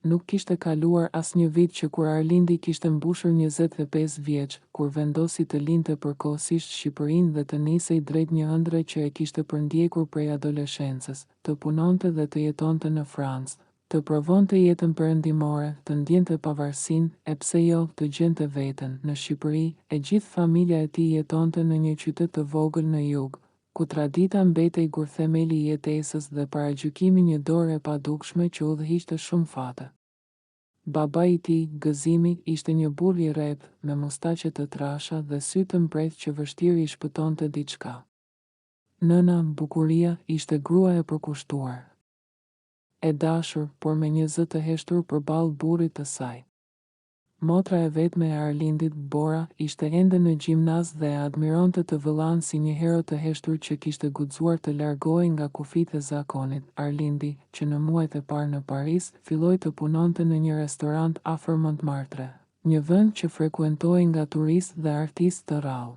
Nuk kishte kaluar as një vit që kur Arlindi kishte mbushur 25 vjeç, kur vendosi të linte përkohësisht Shqipërinë dhe të nisej drejt një ëndre që e kishte përndjekur prej adoleshencës, të punonte dhe të jetonte në Francë, të provonte jetën perëndimore, të ndjente pavarësinë, e pse jo, të gjente veten në Shqipëri. E gjithë familja e tij jetonte në një qytet të vogël në jug, ku tradita mbetej gurthemeli i jetesës dhe paragjykimi një dorë e padukshme që udhëhiqte shumë fate. Baba i tij, Gëzimi, ishte një burr i rreptë, me mustaqe të trasha dhe sy të mbredh që vështirë i shpëtonte diçka. Nëna, Bukuria, ishte grua e përkushtuar, e dashur, por me një zë të heshtur përballë burrit të saj. Motra e vetme e Arlindit, Bora, ishte ende në gjimnaz dhe e admironte të vëllain si një hero të heshtur që kishte guxuar të largohej nga kufijtë e zakonit. Arlindi, që në muajt e parë në Paris, filloi të punonte në një restorant afër Montmartre, një vend që frekuentohej nga turistë dhe artistë të rrallë.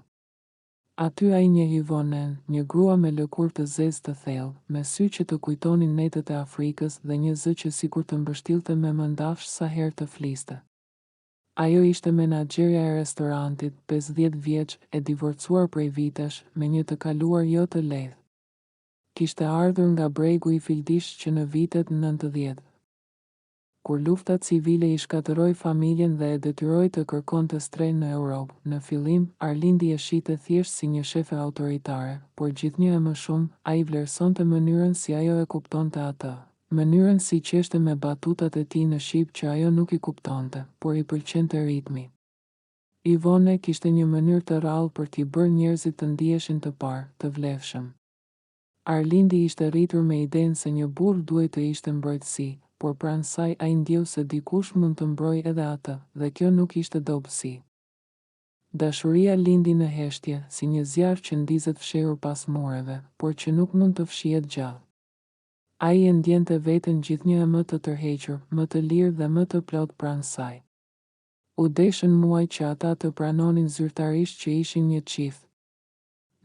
Aty ai njeh Ivonen, një grua me lëkurë të zezë të thellë, me sy që të kujtonin netët e Afrikës dhe një zë që sikur të mbështillte me mëndafsh sa herë të fliste. Ajo ishte menaxherja e restorantit, 50 vjeç, e divorcuar prej vitesh, me një të kaluar jo të lehtë. Kishte ardhur nga bregu i Fildish që në vitet 90. Kur lufta civile i shkatërroi familjen dhe e detyroi të kërkonte strehë në Europë, në fillim, Arlindi e shihte thjesht si një shefe autoritare, por gjithnjë e më shumë, ai vlerësonte mënyrën si ajo e kuptonte atë. Mënyrën si qeshte me batutat e tij në shqip që ajo nuk i kuptonte, por i pëlqente ritmi. Ivone kishte një mënyrë të rrallë për t'i bërë njerëzit të ndiheshin të parë, të vlefshëm. Arlindi ishte rritur me idenë se një burr duhet të ishte mbrojtësi, por pranë saj ai ndjeu se dikush mund të mbrojë edhe atë, dhe kjo nuk ishte dobësi. Dashuria lindi në heshtje, si një zjarr që ndizet fshehur pas mureve, por që nuk mund të fshihet gjallë. Ai e ndjente veten gjithnjë më të tërhequr, më të lirë dhe më të plot pranë saj. U deshën muaj që ata të pranonin zyrtarisht që ishin një çift.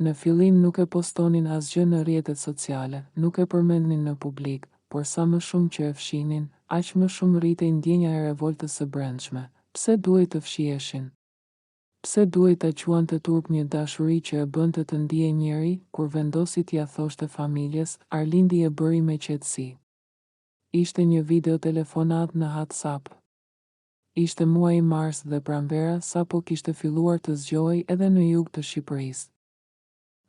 Në fillim nuk e postonin asgjë në rrjetet sociale, nuk e përmendnin në publik, por sa më shumë që e fshinin, aq më shumë rritej ndjenja e revoltës së brendshme. Pse duhej të fshiheshin? Pse duhej ta quante turp një dashuri që e bënte të ndihej njeri? Kur vendosi t'ia thoshte familjes, Arlindi e bëri me qetësi. Ishte një videotelefonat në WhatsApp. Ishte muaji mars dhe pranvera sapo kishte filluar të zgjohej edhe në jug të Shqipërisë.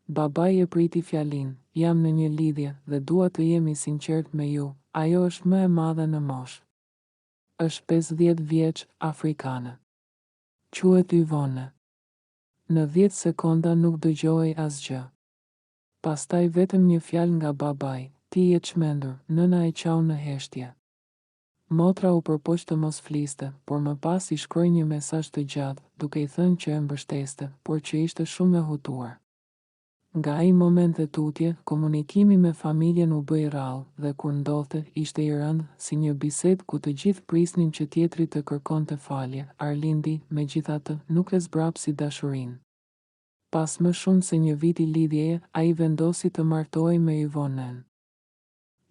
Babai e priti fjalinë, jam në një lidhje dhe dua të jemi sinqert me ju, ajo është më e madhe në moshë. Është 50 vjeç, afrikane. Quhet Yvonne. Në 10 sekonda nuk dëgjohej asgjë. Pastaj vetëm një fjalë nga babai, ti je çmendur, nëna e qau në heshtje. Motra u përpoq të mos fliste, por më pas i shkroi një mesazh të gjatë, duke i thënë që e mbështeste, por që ishte shumë e hutuar. Nga ai moment e tutje, komunikimi me familjen u bë i rrallë dhe kur ndodhte, ishte i rëndë, si një bisedë ku të gjithë prisnin që tjetri të kërkonte falje. Arlindi, megjithatë, nuk e zbrapsi dashurinë. Pas më shumë se një viti lidhjeje, ai vendosi të martohej me Yvonen.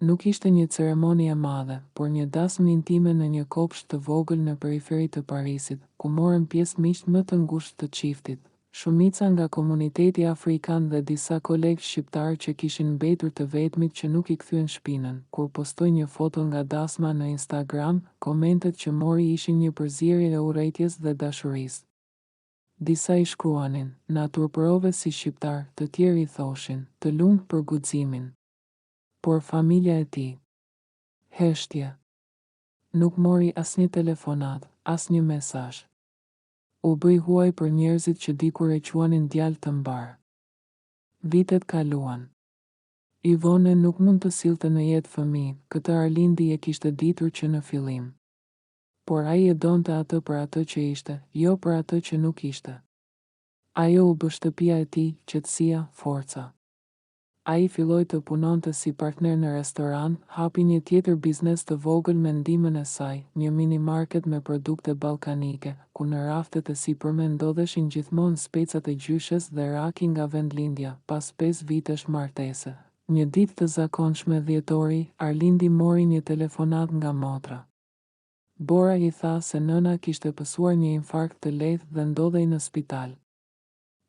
Nuk ishte një ceremoni e madhe, por një dasmë intime në një kopsht të vogël në periferi të Parisit, ku morën pjesë miqtë më të ngushtë të çiftit. Shumica nga komuniteti afrikan dhe disa kolegë shqiptar që kishin mbetur të vetmit që nuk i kthyen shpinën. Kur postoi një foto nga dasma në Instagram, komentet që mori ishin një përzierje e urrejtjes dhe dashurisë. Disa i shkruanin, na turpërove si shqiptar, të tjerë i thoshin, të lumtur për guximin. Por familja e tij, heshtje. Nuk mori asnjë telefonat, asnjë mesazh. U bëj huaj për njerëzit që dikur e quanin djalë të mbar. Vitet kaluan. Yvonne nuk mund të sillte në jetë fëmijë, këtë Arlindi e kishte ditur që në fillim. Por ai e donte atë për atë që ishte, jo për atë që nuk ishte. Ajo u bë shtëpia e tij, qetësia, forca. Ai filloi të punonte si partner në restoran, hapi një tjetër biznes të vogël me ndihmën e saj, një mini market me produkte ballkanike, ku në raftet e sipërme ndodheshin gjithmonë specat e gjyshes dhe raki nga vendlindja, pas 5 vitesh martese. Një ditë të zakonshme dhjetori, Arlindi mori një telefonat nga motra. Bora i tha se nëna kishte pësuar një infarkt të lehtë dhe ndodhej në spital.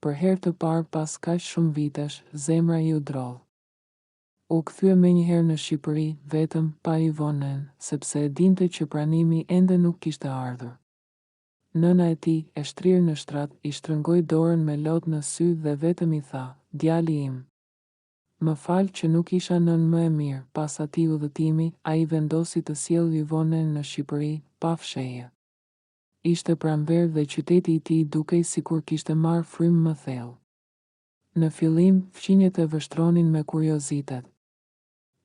Për herë të parë pas kaq shumë vitesh, zemra i u drodh. U kthye menjëherë në Shqipëri, vetëm pa Ivonën, sepse e dinte që pranimi ende nuk kishte ardhur. Nëna e tij, e shtrirë në shtrat, i shtrëngoi dorën me lot në sy dhe vetëm i tha: "Djali im. Më fal që nuk isha nën më e mirë." Pas atij udhëtimi, ai vendosi të sjellë Ivonën në Shqipëri, pa fshehje. Ishte pranverë dhe qyteti i tij dukej sikur kishte marrë frymë më thellë. Në fillim, fqinjet e vështronin me kuriozitet.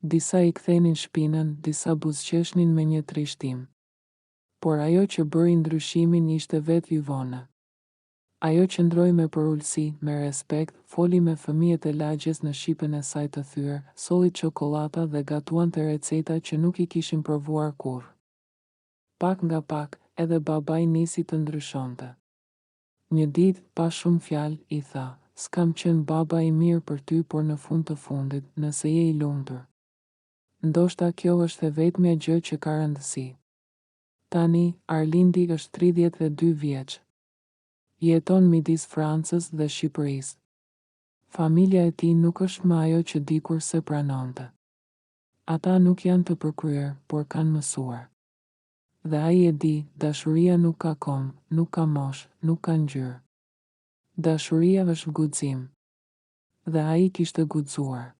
Disa i kthenin shpinën, disa buzëqeshnin me një trishtim. Por ajo që bëri ndryshimin ishte vetë Ivona. Ajo qëndroi me përullësi, me respekt, foli me fëmijët e lagjes në shipën e saj të thyer, solli çokollata dhe gatuante receta që nuk i kishin provuar kurrë. Pak nga pak, edhe babai nisi të ndryshonte. Një ditë, pa shumë fjalë, i tha: "S'kam qenë baba i mirë për ty, por në fund të fundit, nëse je i lumtur. Ndoshta kjo është e vetmja gjë që ka rëndësi." Tani, Arlindi është 32 vjeç. Jeton midis Francës dhe Shqipërisë. Familja e tij nuk është më ajo që dikur se pranonte. Ata nuk janë të përkryer, por kanë mësuar. Dhe ai e di, dashuria nuk ka kom, nuk ka mosh, nuk ka ngjyrë. Dashuria është guxim. Dhe ai kishte guxuar.